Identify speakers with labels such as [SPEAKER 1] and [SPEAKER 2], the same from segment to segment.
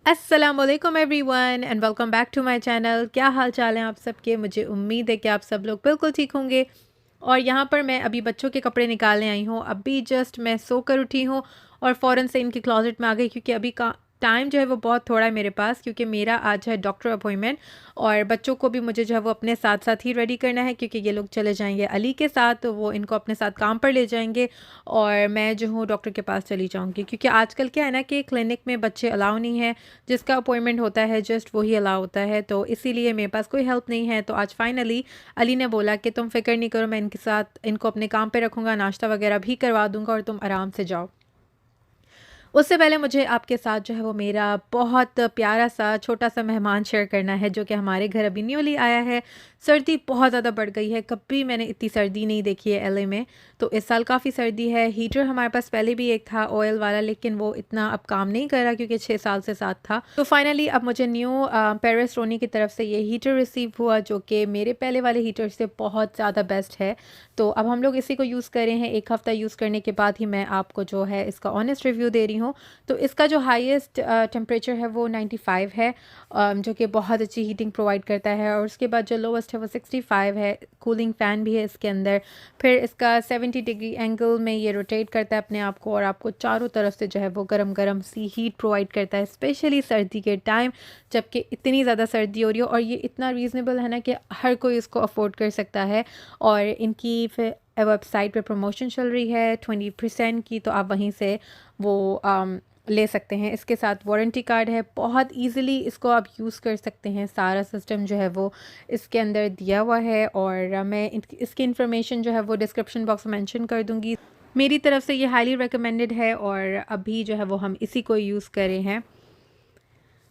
[SPEAKER 1] अस्सलामुअलैकुम everyone and welcome back to my channel. क्या हाल चाल हैं आप सबके। मुझे उम्मीद है कि आप सब लोग बिल्कुल ठीक होंगे। और यहाँ पर मैं अभी बच्चों के कपड़े निकालने आई हूँ। अभी जस्ट मैं सोकर उठी हूँ और फ़ौरन से इनकी क्लोजेट में आ गई, क्योंकि अभी का टाइम जो है वो बहुत थोड़ा है मेरे पास, क्योंकि मेरा आज है डॉक्टर अपॉइंटमेंट। और बच्चों को भी मुझे जो है वो अपने साथ साथ ही रेडी करना है, क्योंकि ये लोग चले जाएंगे अली के साथ, तो वो इनको अपने साथ काम पर ले जाएंगे और मैं जो हूँ डॉक्टर के पास चली जाऊँगी। क्योंकि आजकल क्या है ना कि क्लिनिक में बच्चे अलाउ नहीं है, जिसका अपॉइंटमेंट होता है जस्ट वही अलाउ होता है, तो इसीलिए मेरे पास कोई हेल्प नहीं है। तो आज फाइनली अली ने बोला कि तुम फिक्र नहीं करो, मैं इनके साथ इनको अपने काम पे रखूँगा, नाश्ता वगैरह भी करवा दूँगा और तुम आराम से जाओ। उससे पहले मुझे आपके साथ जो है वो मेरा बहुत प्यारा सा छोटा सा मेहमान शेयर करना है, जो कि हमारे घर अभी न्यूली आया है। सर्दी बहुत ज़्यादा बढ़ गई है, कभी मैंने इतनी सर्दी नहीं देखी है एलए में। तो इस साल काफ़ी सर्दी है। हीटर हमारे पास पहले भी एक था ऑयल वाला, लेकिन वो इतना अब काम नहीं कर रहा, क्योंकि 6 साल से साथ था। तो फाइनली अब मुझे न्यू पेरिस रोनी की तरफ से ये हीटर रिसीव हुआ, जो कि मेरे पहले वाले हीटर से बहुत ज़्यादा बेस्ट है। तो अब हम लोग इसी को यूज़ कर रहे हैं। 1 हफ़्ता यूज़ करने के बाद ही मैं आपको जो है इसका ऑनेस्ट रिव्यू दे रही हूँ। तो इसका जो हाईएस्ट टेम्परेचर है वो 95 है, जो कि बहुत अच्छी हीटिंग प्रोवाइड करता है। और उसके बाद जो लोवेस्ट है वो 65 है। कूलिंग फ़ैन भी है इसके अंदर। फिर इसका 70 डिग्री एंगल में ये रोटेट करता है अपने आप को, और आपको चारों तरफ से जो है वो गरम गरम सी हीट प्रोवाइड करता है, स्पेशली सर्दी के टाइम, जबकि इतनी ज़्यादा सर्दी हो रही हो। और ये इतना रीज़नेबल है ना कि हर कोई इसको अफोर्ड कर सकता है। और इनकी फिर वेबसाइट पे प्रमोशन चल रही है 20% की, तो आप वहीं से वो ले सकते हैं। इसके साथ वारंटी कार्ड है, बहुत इजीली इसको आप यूज़ कर सकते हैं। सारा सिस्टम जो है वो इसके अंदर दिया हुआ है, और मैं इसकी इन्फॉर्मेशन जो है वो डिस्क्रिप्शन बॉक्स में मेंशन कर दूँगी। मेरी तरफ से ये हाईली रिकमेंडेड है, और अभी जो है वो हम इसी को यूज़ कर रहे हैं।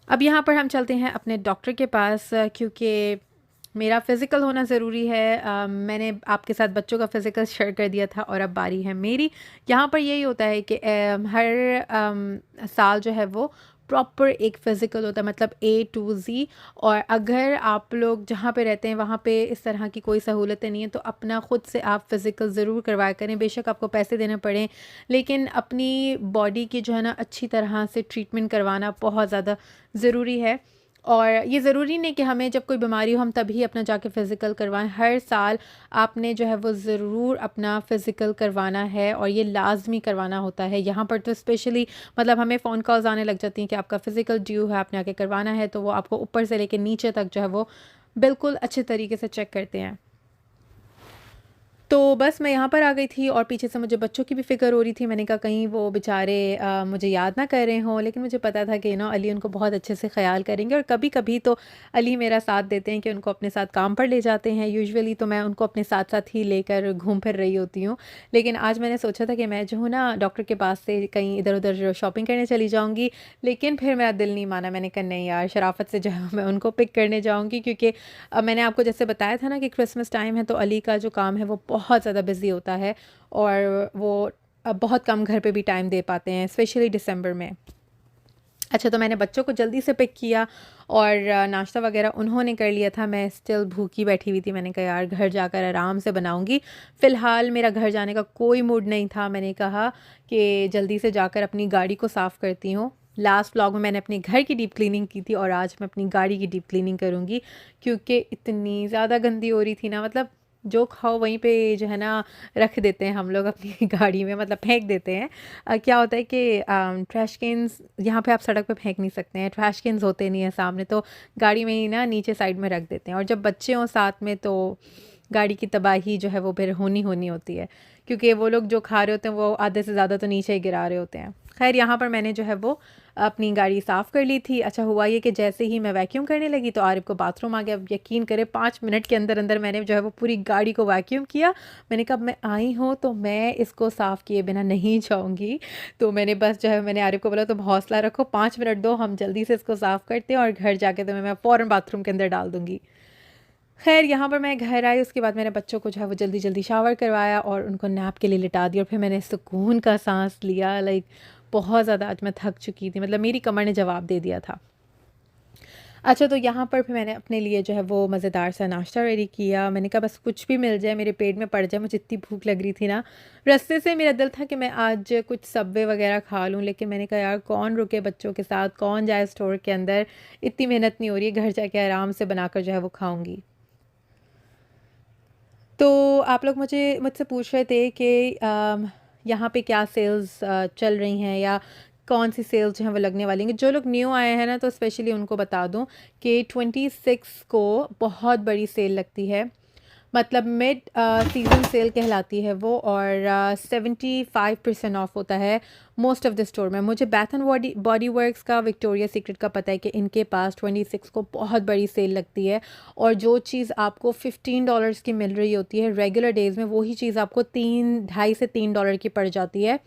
[SPEAKER 1] अब यहाँ पर हम चलते हैं अपने डॉक्टर के पास, क्योंकि मेरा फ़िज़िकल होना ज़रूरी है। मैंने आपके साथ बच्चों का फ़िज़िकल शेयर कर दिया था, और अब बारी है मेरी। यहाँ पर यही होता है कि हर साल जो है वो प्रॉपर एक फ़िज़िकल होता है, मतलब ए टू ज़ी। और अगर आप लोग जहाँ पे रहते हैं वहाँ पे इस तरह की कोई सहूलतें नहीं है, तो अपना ख़ुद से आप फ़िज़िकल ज़रूर करवाया करें। बेशक आपको पैसे देने पड़ें, लेकिन अपनी बॉडी की जो है ना अच्छी तरह से ट्रीटमेंट करवाना बहुत ज़्यादा ज़रूरी है। और ये ज़रूरी नहीं कि हमें जब कोई बीमारी हो हम तभी अपना जाके फ़िज़िकल करवाएं। हर साल आपने जो है वो ज़रूर अपना फ़िज़िकल करवाना है, और ये लाज़मी करवाना होता है। यहाँ पर तो स्पेशली मतलब हमें फ़ोन कॉल्स आने लग जाती हैं कि आपका फ़िज़िकल ड्यू है, आपने आके करवाना है। तो वो आपको ऊपर से लेकर नीचे तक जो है वो बिल्कुल अच्छे तरीके से चेक करते हैं। तो बस मैं यहाँ पर आ गई थी, और पीछे से मुझे बच्चों की भी फ़िक्र हो रही थी। मैंने कहा कहीं वो बेचारे मुझे याद ना कर रहे हों, लेकिन मुझे पता था कि अली उनको बहुत अच्छे से ख़्याल करेंगे। और कभी-कभी तो अली मेरा साथ देते हैं कि उनको अपने साथ काम पर ले जाते हैं। यूजुअली तो मैं उनको अपने साथ-साथ ही लेकर घूम फिर रही होती हूँ। लेकिन आज मैंने सोचा था कि मैं जो हूँ ना डॉक्टर के पास से कहीं इधर-उधर शॉपिंग करने चली जाऊँगी, लेकिन फिर मेरा दिल नहीं माना। मैंने कहा नहीं यार, शराफ़त से जो है मैं उनको पिक करने जाऊँगी, क्योंकि मैंने आपको जैसे बताया था ना कि क्रिसमस टाइम है, तो अली का जो काम है वो बहुत ज़्यादा बिज़ी होता है, और वो बहुत कम घर पे भी टाइम दे पाते हैं, स्पेशली दिसंबर में। अच्छा, तो मैंने बच्चों को जल्दी से पिक किया, और नाश्ता वगैरह उन्होंने कर लिया था। मैं स्टिल भूखी बैठी हुई थी। मैंने कहा यार घर जाकर आराम से बनाऊंगी। फ़िलहाल मेरा घर जाने का कोई मूड नहीं था। मैंने कहा कि जल्दी से जाकर अपनी गाड़ी को साफ़ करती हूँ। लास्ट व्लॉग में मैंने अपने घर की डीप क्लीनिंग की थी, और आज मैं अपनी गाड़ी की डीप क्लीनिंग करूँगी, क्योंकि इतनी ज़्यादा गंदी हो रही थी ना। मतलब जो खाओ वहीं पे जो है ना रख देते हैं हम लोग अपनी गाड़ी में, मतलब फेंक देते हैं। क्या होता है कि ट्रैश कैन्स यहाँ पे आप सड़क पे फेंक नहीं सकते हैं, ट्रैश कैन्स होते नहीं हैं सामने, तो गाड़ी में ही ना नीचे साइड में रख देते हैं। और जब बच्चे हों साथ में तो गाड़ी की तबाही जो है वो फिर होनी होती है, क्योंकि वो लोग जो खा रहे होते हैं वो आधे से ज़्यादा तो नीचे ही गिरा रहे होते हैं। खैर, यहाँ पर मैंने जो है वो अपनी गाड़ी साफ़ कर ली थी। अच्छा हुआ ये कि जैसे ही मैं वैक्यूम करने लगी तो आरिफ को बाथरूम आ गया। अब यकीन करें 5 मिनट के अंदर अंदर मैंने जो है वो पूरी गाड़ी को वैक्यूम किया। मैंने कहा अब मैं आई हूँ तो मैं इसको साफ़ किए बिना नहीं जाऊँगी। तो मैंने बस जो है मैंने आरिफ को बोला तुम हौसला रखो, 5 मिनट दो, हम जल्दी से इसको साफ़ करते हैं, और घर जाके तो मैं फ़ौरन बाथरूम के अंदर डाल दूँगी। खैर, यहाँ पर मैं घर आई, उसके बाद मैंने बच्चों को जो है वो जल्दी-जल्दी शावर करवाया और उनको नैप के लिए लिटा दिया, और फिर मैंने सुकून का साँस लिया। बहुत ज़्यादा आज मैं थक चुकी थी, मतलब मेरी कमर ने जवाब दे दिया था। अच्छा, तो यहाँ पर फिर मैंने अपने लिए जो है वो मज़ेदार सा नाश्ता रेडी किया। मैंने कहा बस कुछ भी मिल जाए, मेरे पेट में पड़ जाए, मुझे इतनी भूख लग रही थी ना। रास्ते से मेरा दिल था कि मैं आज कुछ सबवे वग़ैरह खा लूँ, लेकिन मैंने कहा यार कौन रुके बच्चों के साथ, कौन जाए स्टोर के अंदर, इतनी मेहनत नहीं हो रही है, घर जाके आराम से बनाकर जो है वो खाऊँगी। तो आप लोग मुझसे पूछ रहे थे कि यहाँ पे क्या सेल्स चल रही हैं या कौन सी सेल्स जो हैं वो लगने वाली हैं। जो लोग न्यू आए हैं ना, तो स्पेशली उनको बता दूँ कि 26 को बहुत बड़ी सेल लगती है। मतलब मिड सीज़न सेल कहलाती है वो, और 75% ऑफ होता है मोस्ट ऑफ़ द स्टोर में। मुझे बैथ एंड बॉडी बॉडी वर्क्स का, विक्टोरिया सीक्रेट का पता है कि इनके पास 26 को बहुत बड़ी सेल लगती है, और जो चीज़ आपको $15 की मिल रही होती है रेगुलर डेज़ में, वही चीज़ आपको 3 ढाई से $3 की पड़ जाती है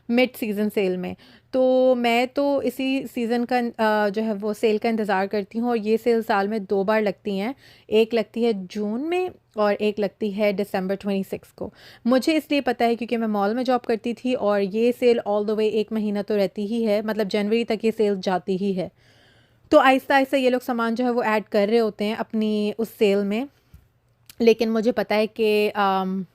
[SPEAKER 1] मिड सीज़न सेल में। तो मैं तो इसी सीज़न का जो है वो सेल का इंतज़ार करती हूँ, और ये सेल साल में 2 बार लगती हैं। एक लगती है जून में और एक लगती है दिसंबर 26 को। मुझे इसलिए पता है क्योंकि मैं मॉल में जॉब करती थी, और ये सेल ऑल द वे 1 महीना तो रहती ही है, मतलब जनवरी तक ये सेल जाती ही है। तो आहिस्ता-आहिस्ता ये लोग सामान जो है वो ऐड कर रहे होते हैं अपनी उस सेल में। लेकिन मुझे पता है कि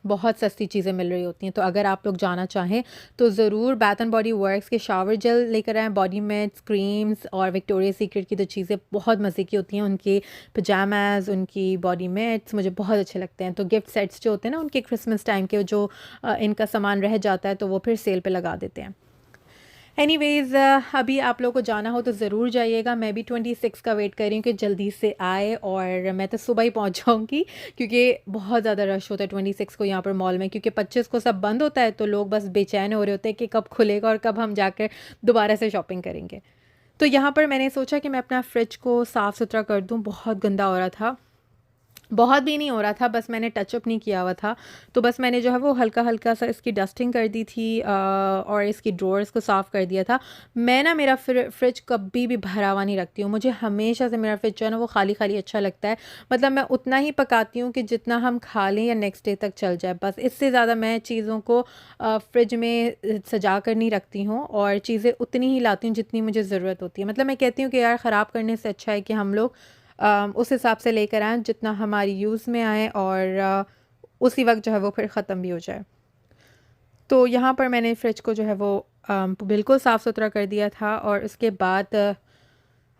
[SPEAKER 1] बहुत सस्ती चीज़ें मिल रही होती हैं, तो अगर आप लोग जाना चाहें तो ज़रूर बैथ एंड बॉडी वर्क्स के शावर जेल लेकर आएँ, बॉडी मिट्स, क्रीम्स, और विक्टोरिया सीक्रेट की तो चीज़ें बहुत मज़े की होती हैं। उनके पजामाज़, उनकी बॉडी मिट्स मुझे बहुत अच्छे लगते हैं। तो गिफ्ट सेट्स जो होते हैं ना उनके, क्रिसमस टाइम के जो इनका सामान रह जाता है तो वो फिर सेल पे लगा देते हैं। एनीवेज़, अभी आप लोगों को जाना हो तो ज़रूर जाइएगा। मैं भी 26 का वेट कर रही हूँ कि जल्दी से आए, और मैं तो सुबह ही पहुँच जाऊँगी क्योंकि बहुत ज़्यादा रश होता है 26 को यहाँ पर मॉल में, क्योंकि 25 को सब बंद होता है, तो लोग बस बेचैन हो रहे होते हैं कि कब खुलेगा और कब हम जाकर दोबारा से शॉपिंग करेंगे। तो यहाँ पर मैंने सोचा कि मैं अपना फ्रिज को साफ़ सुथरा कर दूँ, बहुत गंदा हो रहा था। बहुत भी नहीं हो रहा था, बस मैंने टचअप नहीं किया हुआ था। तो बस मैंने जो है वो हल्का-हल्का सा इसकी डस्टिंग कर दी थी, और इसकी ड्रॉअर्स को साफ़ कर दिया था। मैं ना मेरा फ्रिज कभी भी भरा हुआ नहीं रखती हूँ। मुझे हमेशा से मेरा फ्रिज जो है ना वो खाली-खाली अच्छा लगता है। मतलब मैं उतना ही पकाती हूँ कि जितना हम खा लें या नेक्स्ट डे तक चल जाए, बस इससे ज़्यादा मैं चीज़ों को फ्रिज में सजा कर नहीं रखती हूँ, और चीज़ें उतनी ही लाती हूँ जितनी मुझे ज़रूरत होती है। मतलब मैं कहती हूँ कि यार ख़राब करने से अच्छा है कि हम लोग उस हिसाब से लेकर आएँ जितना हमारी यूज़ में आए, और उसी वक़्त जो है वो फिर ख़त्म भी हो जाए। तो यहाँ पर मैंने फ्रिज को जो है वो बिल्कुल साफ़ सुथरा कर दिया था, और उसके बाद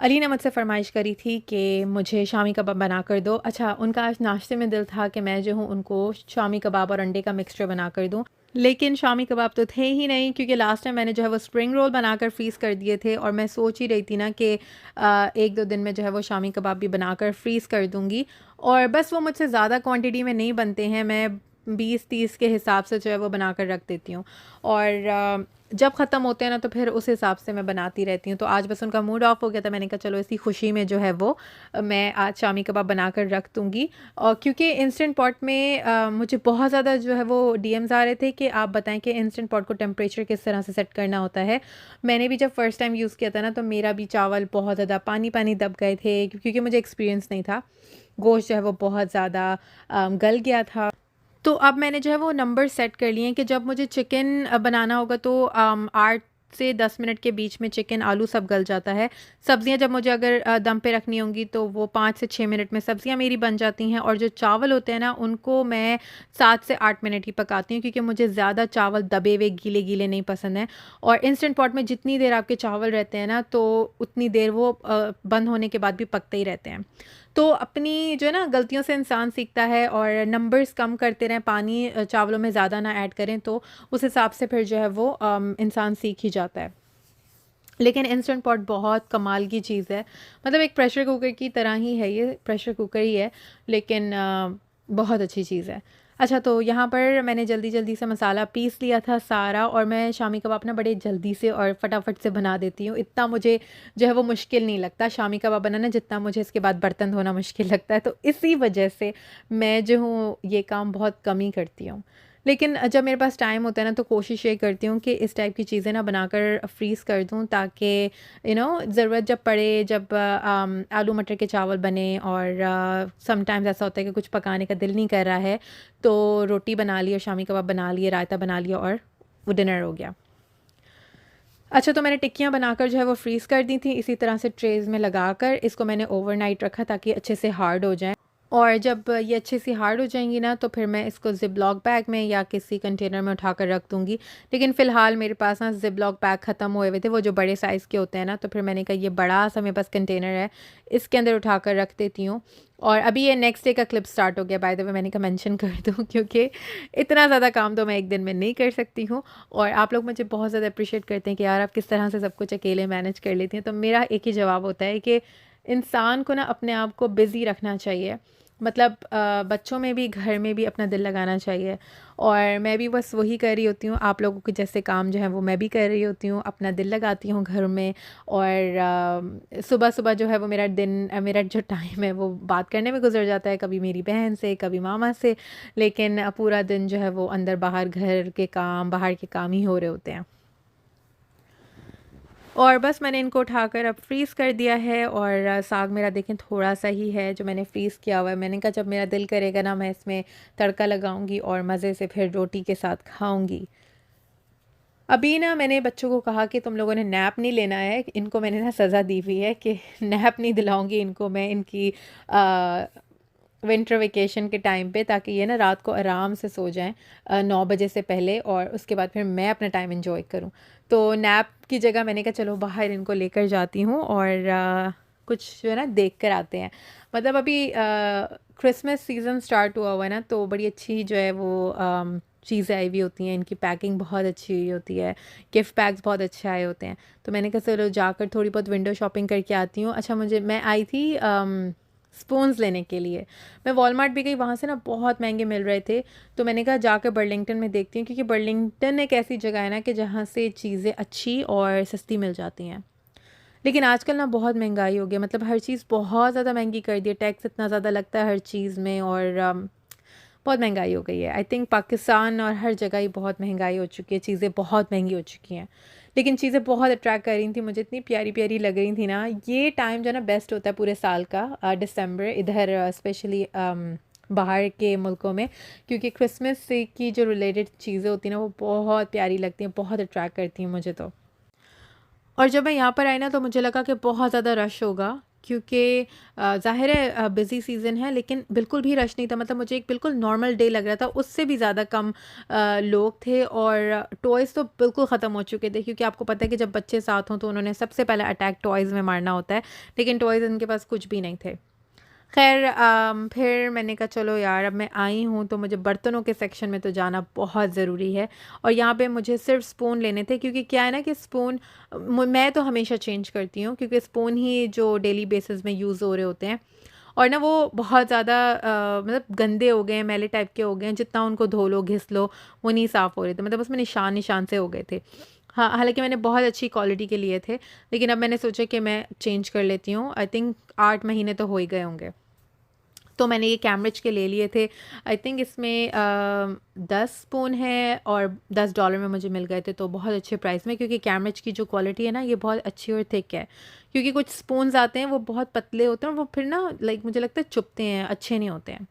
[SPEAKER 1] अली ने मुझसे फ़रमाइश करी थी कि मुझे शामी कबाब बना कर दो। अच्छा, उनका आज नाश्ते में दिल था कि मैं जो हूँ उनको शामी कबाब और अंडे का मिक्सचर बना कर दूँ। लेकिन शामी कबाब तो थे ही नहीं, क्योंकि लास्ट टाइम मैंने जो है वो स्प्रिंग रोल बनाकर फ्रीज़ कर दिए थे, और मैं सोच ही रही थी ना कि 1-2 दिन में जो है वो शामी कबाब भी बनाकर फ्रीज़ कर दूँगी। और बस वो मुझसे ज़्यादा क्वांटिटी में नहीं बनते हैं, मैं 20-30 के हिसाब से जो है वो बनाकर रख देती हूँ, और जब ख़त्म होते हैं ना तो फिर उस हिसाब से मैं बनाती रहती हूँ। तो आज बस उनका मूड ऑफ हो गया था, मैंने कहा चलो इसी खुशी में जो है वो मैं आज शामी कबाब बनाकर रख दूँगी। और क्योंकि इंस्टेंट पॉट में मुझे बहुत ज़्यादा जो है वो डीएम्स आ रहे थे कि आप बताएं कि इंस्टेंट पॉट को टेम्परेचर किस तरह से सेट करना होता है। मैंने भी जब फर्स्ट टाइम यूज़ किया था ना, तो मेरा भी चावल बहुत ज़्यादा पानी-पानी दब गए थे, क्योंकि मुझे एक्सपीरियंस नहीं था। गोश्त जो है वो बहुत ज़्यादा गल गया था। तो अब मैंने जो है वो नंबर सेट कर लिए हैं कि जब मुझे चिकन बनाना होगा तो 8 से 10 मिनट के बीच में चिकन, आलू सब गल जाता है। सब्ज़ियाँ जब मुझे अगर दम पे रखनी होंगी तो वो 5 से 6 मिनट में सब्ज़ियाँ मेरी बन जाती हैं, और जो चावल होते हैं ना उनको मैं 7 से 8 मिनट ही पकाती हूँ, क्योंकि मुझे ज़्यादा चावल दबे हुए गीले-गीले नहीं पसंद हैं। और इंस्टेंट पॉट में जितनी देर आपके चावल रहते हैं ना, तो उतनी देर वो बंद होने के बाद भी पकते ही रहते हैं। तो अपनी जो है ना गलतियों से इंसान सीखता है, और नंबर्स कम करते रहें, पानी चावलों में ज़्यादा ना ऐड करें, तो उस हिसाब से फिर जो है वो इंसान सीख ही जाता है। लेकिन इंस्टेंट पॉट बहुत कमाल की चीज़ है, मतलब एक प्रेशर कुकर की तरह ही है, ये प्रेशर कुकर ही है, लेकिन बहुत अच्छी चीज़ है। अच्छा, तो यहाँ पर मैंने जल्दी-जल्दी से मसाला पीस लिया था सारा, और मैं शामी कबाब ना बड़े जल्दी से और फटाफट से बना देती हूँ। इतना मुझे जो है वो मुश्किल नहीं लगता शामी कबाब बनाना, जितना मुझे इसके बाद बर्तन धोना मुश्किल लगता है। तो इसी वजह से मैं जो हूँ ये काम बहुत कम ही करती हूँ। लेकिन जब मेरे पास टाइम होता है ना, तो कोशिश ये करती हूँ कि इस टाइप की चीज़ें ना बनाकर फ्रीज़ कर दूँ, ताकि ज़रूरत जब पड़े, जब आलू मटर के चावल बने, और समटाइम्स ऐसा होता है कि कुछ पकाने का दिल नहीं कर रहा है, तो रोटी बना ली और शामी कबाब बना लिए, रायता बना लिया, और वो डिनर हो गया। अच्छा, तो मैंने टिक्कियाँ बनाकर जो है वो फ्रीज़ कर दी थी। इसी तरह से ट्रेज़ में लगाकर इसको मैंने ओवरनाइट रखा ताकि अच्छे से हार्ड हो जाएँ। और जब ये अच्छे से हार्ड हो जाएँगी ना, तो फिर मैं इसको ज़िप-लॉक बैग में या किसी कंटेनर में उठाकर रख दूँगी। लेकिन फ़िलहाल मेरे पास ना ज़िप-लॉक बैग ख़त्म हुए हुए थे, वो जो बड़े साइज़ के होते हैं ना, तो फिर मैंने कहा ये बड़ा-सा मेरे पास कंटेनर है, इसके अंदर उठाकर रख देती हूँ। और अभी ये नेक्स्ट डे का क्लिप स्टार्ट हो गया, बाय द वे मैंने कहा मेंशन कर दूँ क्योंकि इतना ज़्यादा काम तो मैं एक दिन में नहीं कर सकती हूँ। और आप लोग मुझे बहुत ज़्यादा अप्रिशिएट करते हैं कि यार आप किस तरह से सब कुछ अकेले मैनेज कर लेती हैं। तो मेरा एक ही जवाब होता है कि इंसान को ना अपने आप को बिज़ी रखना चाहिए। मतलब बच्चों में भी, घर में भी अपना दिल लगाना चाहिए। और मैं भी बस वही कर रही होती हूँ, आप लोगों के जैसे काम जो है वो मैं भी कर रही होती हूँ, अपना दिल लगाती हूँ घर में। और सुबह-सुबह जो है वो मेरा दिन मेरा जो टाइम है वो बात करने में गुज़र जाता है, कभी मेरी बहन से, कभी मामा से। लेकिन पूरा दिन जो है वो अंदर-बाहर घर के काम, बाहर के काम ही हो रहे होते हैं। और बस मैंने इनको उठाकर अब फ्रीज़ कर दिया है। और साग मेरा देखें थोड़ा-सा ही है जो मैंने फ्रीज़ किया हुआ है। मैंने कहा जब मेरा दिल करेगा ना, मैं इसमें तड़का लगाऊँगी और मज़े से फिर रोटी के साथ खाऊँगी। अभी ना मैंने बच्चों को कहा कि तुम लोगों ने नैप नहीं लेना है। इनको मैंने ना सज़ा दी हुई है कि नैप नहीं दिलाऊँगी इनको मैं इनकी विंटर वेकेशन के टाइम पे, ताकि ये ना रात को आराम से सो जाएँ 9 बजे से पहले, और उसके बाद फिर मैं अपना टाइम एन्जॉय करूँ। तो नैप की जगह मैंने कहा चलो बाहर इनको लेकर जाती हूँ और कुछ जो है ना देख कर आते हैं। मतलब अभी क्रिसमस सीज़न स्टार्ट हुआ है ना, तो बड़ी अच्छी जो है वो चीज़ें आई हुई होती हैं। इनकी पैकिंग बहुत अच्छी हुई होती है, गिफ्ट पैक्स बहुत अच्छे आए होते हैं। तो मैंने कहा चलो जाकर थोड़ी बहुत विंडो शॉपिंग करके आती हूँ। अच्छा, मैं आई थी स्पून्स लेने के लिए। मैं वॉलमार्ट भी गई, वहाँ से ना बहुत महंगे मिल रहे थे। तो मैंने कहा जाकर बर्लिंगटन में देखती हूँ, क्योंकि बर्लिंगटन एक ऐसी जगह है ना कि जहाँ से चीज़ें अच्छी और सस्ती मिल जाती हैं। लेकिन आजकल ना बहुत महंगाई हो गई है, मतलब हर चीज़ बहुत ज़्यादा महंगी कर दी है। टैक्स इतना ज़्यादा लगता है हर चीज़ में, और बहुत महंगाई हो गई है। आई थिंक पाकिस्तान और हर जगह ही बहुत महंगाई हो चुकी है, चीज़ें बहुत महंगी हो चुकी हैं। लेकिन चीज़ें बहुत अट्रैक्ट कर रही थी मुझे, इतनी प्यारी-प्यारी लग रही थी ना। ये टाइम जो है ना बेस्ट होता है पूरे साल का, दिसंबर इधर स्पेशली बाहर के मुल्कों में, क्योंकि क्रिसमस से की जो रिलेटेड चीज़ें होती हैं ना वो बहुत प्यारी लगती हैं, बहुत अट्रैक्ट करती हैं मुझे तो। और जब मैं यहाँ पर आई ना, तो मुझे लगा कि बहुत ज़्यादा रश होगा, क्योंकि ज़ाहिर है बिज़ी सीज़न है, लेकिन बिल्कुल भी रश नहीं था। मतलब मुझे एक बिल्कुल नॉर्मल डे लग रहा था, उससे भी ज़्यादा कम लोग थे। और टॉयज़ तो बिल्कुल ख़त्म हो चुके थे, क्योंकि आपको पता है कि जब बच्चे साथ हों तो उन्होंने सबसे पहले अटैक टॉयज़ में मारना होता है। लेकिन टॉयज़ इनके पास कुछ भी नहीं थे। ख़ैर फिर मैंने कहा चलो यार, अब मैं आई हूँ तो मुझे बर्तनों के सेक्शन में तो जाना बहुत ज़रूरी है। और यहाँ पे मुझे सिर्फ़ स्पून लेने थे, क्योंकि क्या है ना कि स्पून मैं तो हमेशा चेंज करती हूँ, क्योंकि स्पून ही जो डेली बेसिस में यूज़ हो रहे होते हैं। और ना वो बहुत ज़्यादा मतलब गंदे हो गए हैं, मैले टाइप के हो गए हैं, जितना उनको धो लो घिस लो वो नहीं साफ़ हो रहे थे। मतलब उसमें निशान निशान से हो गए थे। हाँ, हालांकि मैंने बहुत अच्छी क्वालिटी के लिए थे, लेकिन अब मैंने सोचा कि मैं चेंज कर लेती हूँ। आई थिंक 8 महीने तो हो ही गए होंगे। तो मैंने ये कैम्ब्रिज के ले लिए थे। आई थिंक इसमें 10 स्पून है और $10 में मुझे मिल गए थे, तो बहुत अच्छे प्राइस में, क्योंकि कैम्ब्रिज की जो क्वालिटी है ना ये बहुत अच्छी और थिक है। क्योंकि कुछ स्पून्स आते हैं वो बहुत पतले होते हैं और वो फिर ना लाइक मुझे लगता है चुभते हैं, अच्छे नहीं होते हैं।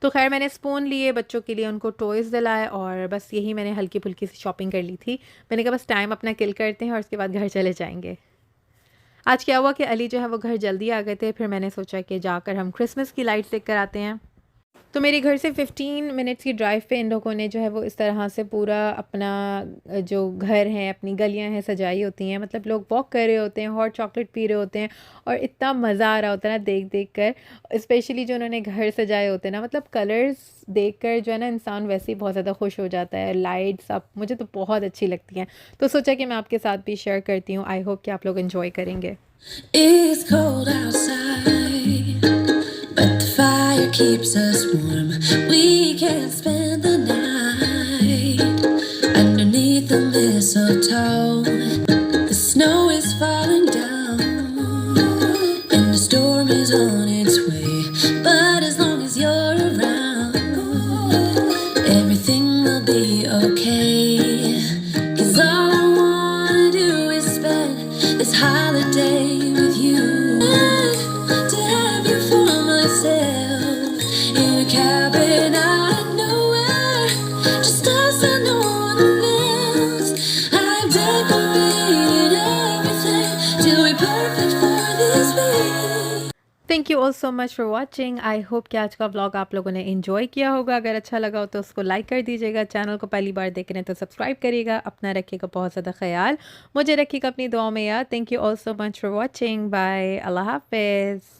[SPEAKER 1] तो खैर मैंने स्पून लिए बच्चों के लिए, उनको टॉयज़ दिलाए, और बस यही मैंने हल्की-फुल्की सी शॉपिंग कर ली थी। मैंने कहा बस टाइम अपना किल करते हैं और उसके बाद घर चले जाएँगे। आज क्या हुआ कि अली जो है वो घर जल्दी आ गए थे, फिर मैंने सोचा कि जाकर हम क्रिसमस की लाइट्स देख कर आते हैं। तो मेरे घर से 15 मिनट्स की ड्राइव पे इन लोगों ने जो है वो इस तरह से पूरा अपना जो घर है, अपनी गलियां हैं सजाई होती हैं। मतलब लोग वॉक कर रहे होते हैं, हॉट चॉकलेट पी रहे होते हैं, और इतना मज़ा आ रहा होता है ना देख देख कर। स्पेशली जो उन्होंने घर सजाए होते हैं ना, मतलब कलर्स देख कर जो है ना इंसान वैसे ही बहुत ज़्यादा खुश हो जाता है। लाइट्स अब मुझे तो बहुत अच्छी लगती हैं, तो सोचा कि मैं आपके साथ भी शेयर करती हूँ। आई होप कि आप लोग इन्जॉय करेंगे।
[SPEAKER 2] It's cold outside, but the fire keeps us warm. We can spend the night underneath the mistletoe. The snow is falling down, and the storm is on its way. But as long as you're around, everything will be okay. 'Cause all I wanna do is spend this holiday with you. To have you for myself in a cabin out of nowhere, just us and no one else. I've decorated
[SPEAKER 1] thank you all so much for watching. I hope कि आज का vlog आप लोगों ने enjoy किया होगा। अगर अच्छा लगा हो तो उसको लाइक कर दीजिएगा। चैनल को पहली बार देख रहे हैं तो सब्सक्राइब करिएगा। अपना रखिएगा बहुत ज़्यादा ख्याल, मुझे रखिएगा अपनी दुआओं में याद। Thank you all so much for watching. Bye, अल्लाह हाफिज़।